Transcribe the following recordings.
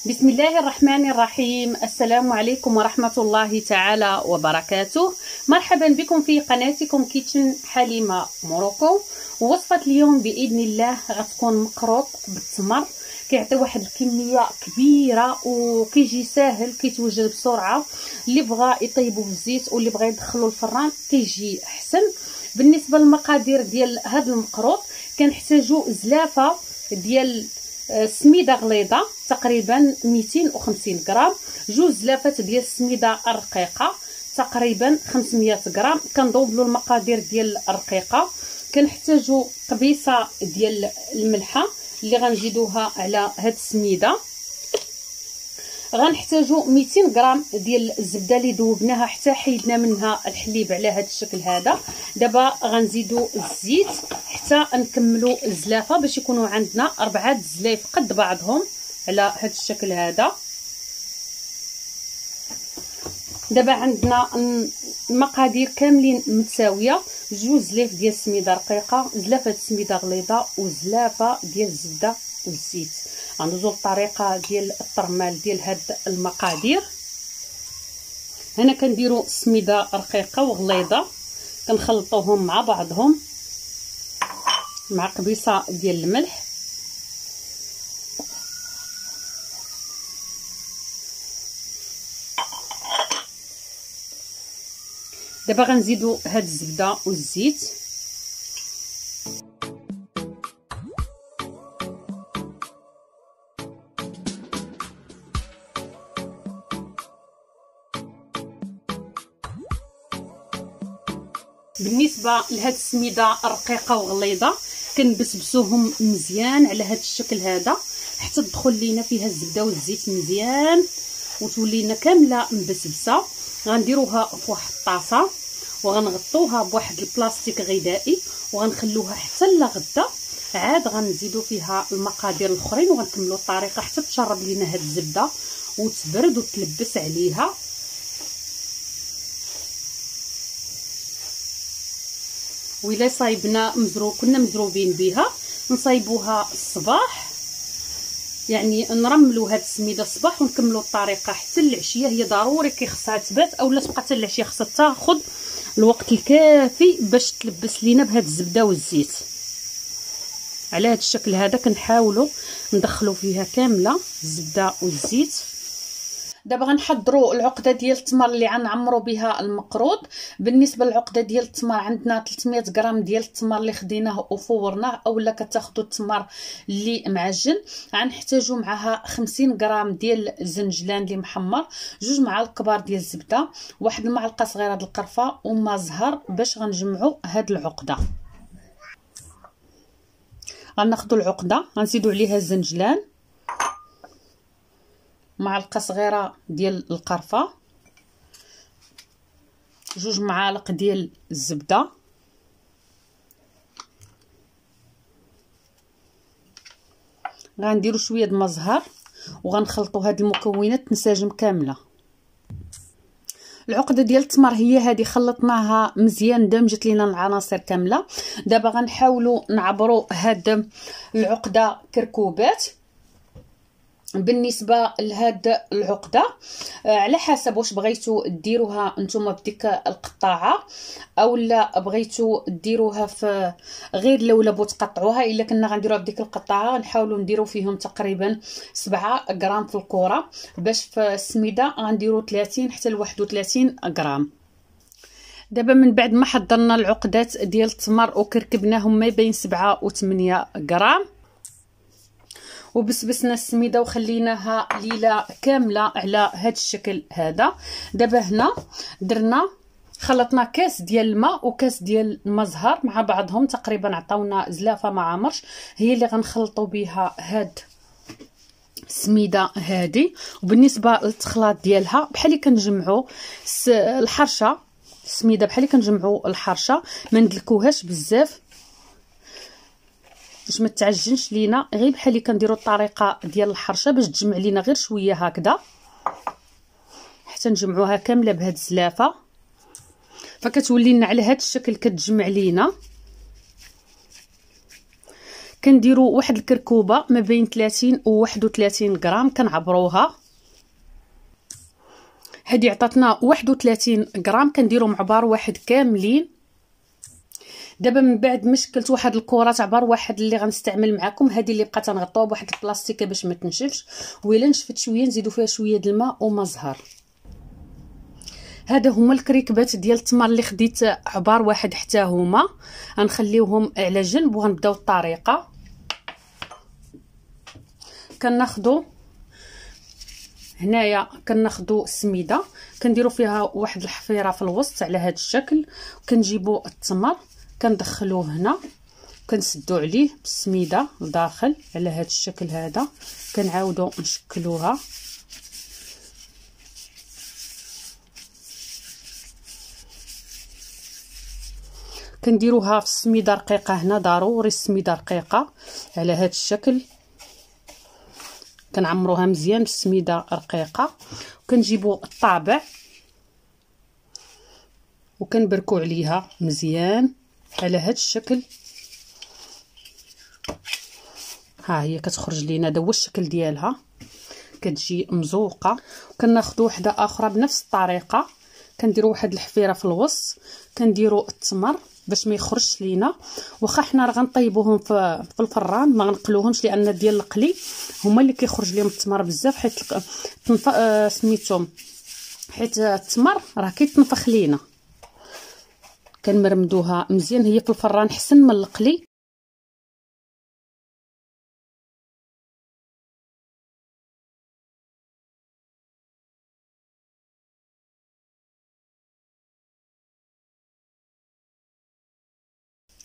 بسم الله الرحمن الرحيم. السلام عليكم ورحمة الله تعالى وبركاته. مرحبا بكم في قناتكم كيتشن حليمة موروكو. ووصفة اليوم بإذن الله غتكون مقروط بالتمر، كيعطي واحد الكمية كبيرة وكيجي ساهل، كيتوجد بسرعة. اللي بغى يطيبو في الزيت واللي بغى يدخلو الفران كيجي احسن. بالنسبة للمقادير ديال هذا المقروط كنحتاجو زلافة ديال سميده غليظه تقريبا 250 غرام، جوج زلافات ديال السميده الرقيقه تقريبا 500 غرام. كنضوبلو المقادير ديال الرقيقه. كنحتاجو قبيصه ديال الملحه اللي غنزيدوها على هاد السميده. غنحتاجو 200 غرام ديال الزبده اللي ذوبناها حتى حيدنا منها الحليب على هذا الشكل هذا. دابا غنزيدو الزيت حتى نكملو الزلافه باش يكونوا عندنا 4 زلايف قد بعضهم على هذا الشكل هذا. دابا عندنا المقادير كاملين متساويه، جوج زلايف ديال السميده رقيقه، زلافه سميده غليظه، وزلافه ديال الزبده والزيت. غندوزو الطريقه ديال الترمال ديال هاد المقادير. هنا كنديروا السميده رقيقه وغليظه، كنخلطوهم مع بعضهم مع قبيصه ديال الملح. دابا غنزيدوا هاد الزبده والزيت. بالنسبه لهاد السميده الرقيقه وغليظه كنبسبسوهم مزيان على هاد الشكل هذا حتى تدخل لينا فيها الزبده والزيت مزيان وتولي لنا كامله مبسبسه. غنديروها في واحد الطاسه وغنغطوها بواحد البلاستيك غذائي وغنخلوها حتى لغدا. عاد غنزيدو فيها المقادير الاخرين وغنكملوا الطريقه حتى تشرب لينا هاد الزبده وتبرد وتلبس عليها. وإلا صايبنا كنا مزروبين بها نصايبوها الصباح، يعني نرملوا هاد السميده الصباح ونكملوا الطريقه حتى العشيه. هي ضروري خصها تبات اولا تبقى حتى العشيه، خصها تاخذ الوقت الكافي باش تلبس لينا بهاد الزبده والزيت. على هاد الشكل هذا كنحاولوا ندخلوا فيها كامله الزبده والزيت. دابا غنحضروا العقده ديال التمر اللي غنعمروا بها المقروط. بالنسبه للعقده ديال التمر عندنا 300 غرام ديال التمر اللي خديناه وفورناه، اولا كتاخذوا التمر اللي معجن. غنحتاجوا معها 50 غرام ديال الزنجلان اللي محمر، 2 معالق كبار ديال الزبده، واحد المعلقه صغيره د القرفه وما زهر باش غنجمعوا هاد العقده. غناخذوا العقده غنزيدوا عليها الزنجلان، معلقه صغيره ديال القرفه، 2 معالق ديال الزبده، غنديروا شويه د المزهر وغنخلطوا هاد المكونات تنسجم كامله. العقده ديال التمر هي هذه خلطناها مزيان اندمجت لينا العناصر كامله. دابا غنحاولوا نعبروا هاد العقده كركوبات. بالنسبه لهاد العقده على حسب واش بغيتو ديروها نتوما بديك القطاعه اولا بغيتو ديروها في غير لولب وتقطعوها. الا كنا غنديروها بديك القطاعه نحاولوا نديرو فيهم تقريبا 7 غرام في الكره، باش في السميده غنديروا 30 حتى ل 31 غرام. دابا من بعد ما حضرنا العقدات ديال التمر وكركبناهم ما بين 7 و 8 غرام وبسبسنا السميده وخليناها ليله كامله على هذا الشكل هذا. دابا هنا درنا خلطنا كاس ديال الماء وكاس ديال المزهر مع بعضهم تقريبا عطاونا زلافه ما عمرش، هي اللي غنخلطوا بها هاد السميده هذه. وبالنسبه للتخلاط ديالها بحال اللي كنجمعوا الحرشه السميده، بحال اللي كنجمعوا الحرشه ما ندلكوهاش بزاف باش ما تعجنش لينا، غير بحال اللي كنديروا الطريقه ديال الحرشه باش تجمع لينا غير شويه هكذا حتى نجمعوها كامله بهاد الزلافه. فكتولي لنا على هاد الشكل كتجمع لينا. كنديروا واحد الكركوبه ما بين 30 و 31 غرام كنعبروها. هذه عطاتنا 31 غرام كنديرهم عبار واحد كاملين. دابا من بعد ما شكلت واحد الكرات عبار واحد اللي غنستعمل معكم، هذه اللي بقات غنغطوها بواحد البلاستيكه باش ما تنشفش، وإلا نشفت شويه نزيدوا فيها شويه د الماء وما زهر. هذا هما الكريكبات ديال التمر اللي خديت عبار واحد حتى هما، غنخليوهم على جنب وغنبداو الطريقه. كناخذوا هنايا كناخذوا السميده كنديروا فيها واحد الحفيره في الوسط على هذا الشكل، وكنجيبوا التمر كندخلوه هنا كنسدوا عليه بالسميده لداخل على هذا الشكل هذا، كنعاودوا نشكلوها. كنديروها في السميده رقيقه هنا، ضروري السميده رقيقه على هذا الشكل، كنعمروها مزيان بالسميده رقيقه. وكنجيبوا الطابع وكنبركوا عليها مزيان على هذا الشكل. ها هي كتخرج لينا، هذا هو الشكل ديالها، كتجي مزوقه. وكناخذوا وحده اخرى بنفس الطريقه، كنديروا واحد الحفيره في الوسط، كنديروا التمر باش ما يخرجش لينا. واخا حنا راه غنطيبوهم في الفران ما غنقلوهمش، لان ديال القلي هما اللي كيخرج لهم التمر بزاف، حيت سميتهم حيت التمر راه كيتنفخ لينا. كنمرمدوها مزيان، هي في الفران حسن من القلي.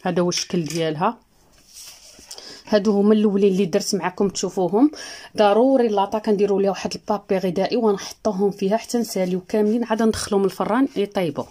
هذا هو الشكل ديالها. هادو هما الاولين اللي درت معكم تشوفوهم. ضروري لاطا كنديروا ليها واحد البابي غذائي ونحطوهم فيها حتى نساليو كاملين، عاد ندخلوهم الفران يطيبوا.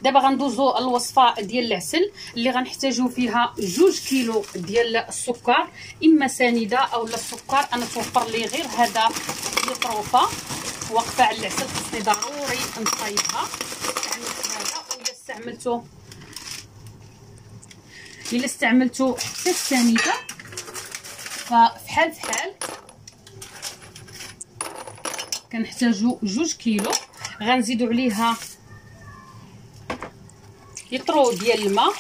دابا غندوزو الوصفه ديال العسل اللي غنحتاجو فيها 2 كيلو ديال السكر، اما سنيده اولا السكر. انا توفر لي غير هذا لطروفه واقفه على العسل، خصني ضروري نصايبها. استعملت هذا، الا استعملتو حتى السنيده ففحال كنحتاجو 2 كيلو. غنزيدو عليها يطرو ديال الماء،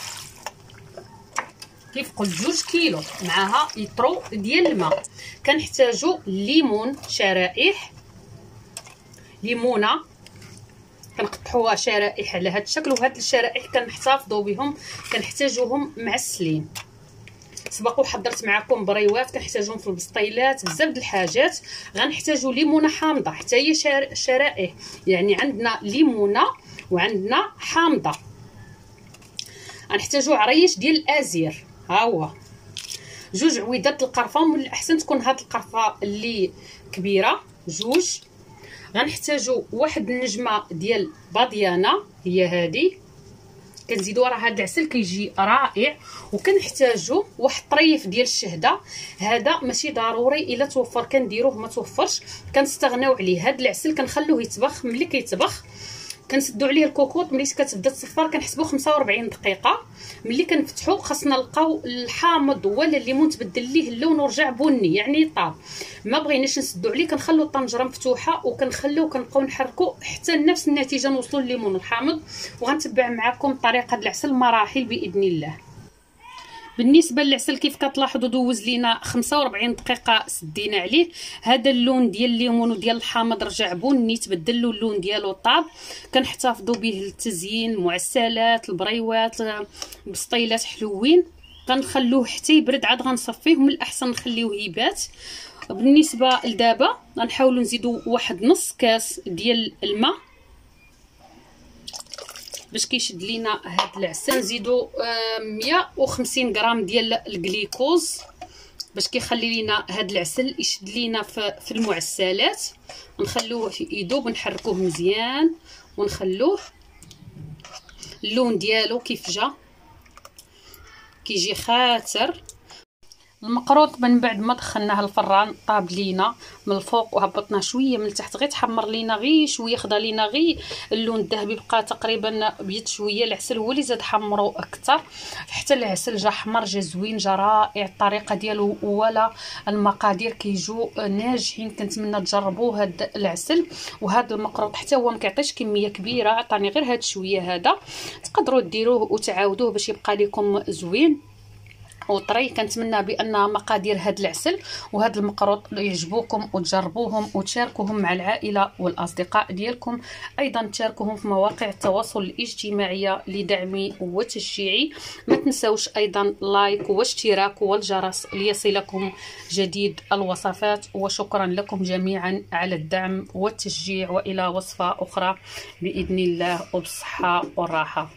كيف قلت 2 كيلو معاها يطرو ديال الماء. كنحتاجو ليمون شرائح، ليمونه كنقطعوها شرائح على هذا الشكل، وهاد الشرائح كنحتفظوا بهم، كنحتاجوهم معسلين. سبق وحضرت معكم بريوات كنحتاجوهم في البسطيلات، بزاف د الحاجات. غنحتاجو ليمونه حامضه حتى هي شرائح، يعني عندنا ليمونه وعندنا حامضه. غنحتاجو عريش ديال الازير، ها هو 2 عويدات القرفه، من الاحسن تكون هاد القرفه اللي كبيره 2. غنحتاجو واحد النجمه ديال باديانا، هي هذه كنزيدوا راه هذا العسل كيجي رائع. وكنحتاجوا واحد الطريف ديال الشهده، هذا ماشي ضروري الا توفر كنديروه، ما توفرش كنستغناو عليه. هذا العسل كنخلوه يطبخ، ملي كيطبخ كنسدوا عليه الكوكوط، ملي كتبدا تصفر كنحسبوا 45 دقيقه. ملي كنفتحوا خاصنا نلقاو الحامض ولا الليمون تبدل ليه اللون ورجع بني يعني طاب. ما بغيناش نسدوا عليه، كنخلوا الطنجره مفتوحه وكنخلوه كنبقاو نحركوا حتى نفس النتيجه نوصلوا لليمون والحامض. وغنتبع معكم طريقه العسل مراحل باذن الله. بالنسبه للعسل كيف كتلاحظوا دوز لينا 45 دقيقه سدينا عليه. هذا اللون ديال الليمون وديال الحامض رجع بني، تبدل له اللون ديالو طاب. كنحتفظوا به للتزيين، معسلات، البريوات، بسطيلات حلوين. كنخلوه حتى يبرد عاد غنصفيه، ومن الاحسن نخليوه يبات. بالنسبه لدابا غنحاولوا نزيدوا واحد نص كاس ديال الماء باش كيشد لينا هاد العسل. نزيدوا 150 غرام ديال الجليكوز باش كيخلي لينا هاد العسل يشد لينا في المعسلات. نخلوه يذوب ونحركوه مزيان ونخلوه. اللون ديالو كيف جا كيجي خاتر. المقروط من بعد ما دخلناه الفران طاب لينا من الفوق وهبطناه شويه من التحت، غير تحمر لينا غير شويه، خدا لينا غير اللون الذهبي، بقى تقريبا بيض شويه. العسل هو اللي زاد حمرو اكثر، حتى العسل جا حمر، جا زوين، جا رائع. الطريقه ديالو ولا المقادير كيجوا ناجحين. كنتمنى تجربوه هذا العسل. وهذا المقروط حتى هو ما كيعطيش كميه كبيره، عطاني غير هاد شويه. هذا تقدروا ديروه وتعاودوه باش يبقى لكم زوين وطري. كنتمنى بان مقادير هذا العسل وهذا المقروط يعجبوكم وتجربوهم وتشاركوهم مع العائله والاصدقاء ديالكم. ايضا تشاركوهم في مواقع التواصل الاجتماعي لدعمي وتشجيعي. ما تنسوش ايضا لايك واشتراك والجرس ليصلكم جديد الوصفات. وشكرا لكم جميعا على الدعم والتشجيع، والى وصفه اخرى باذن الله وبالصحه والراحه.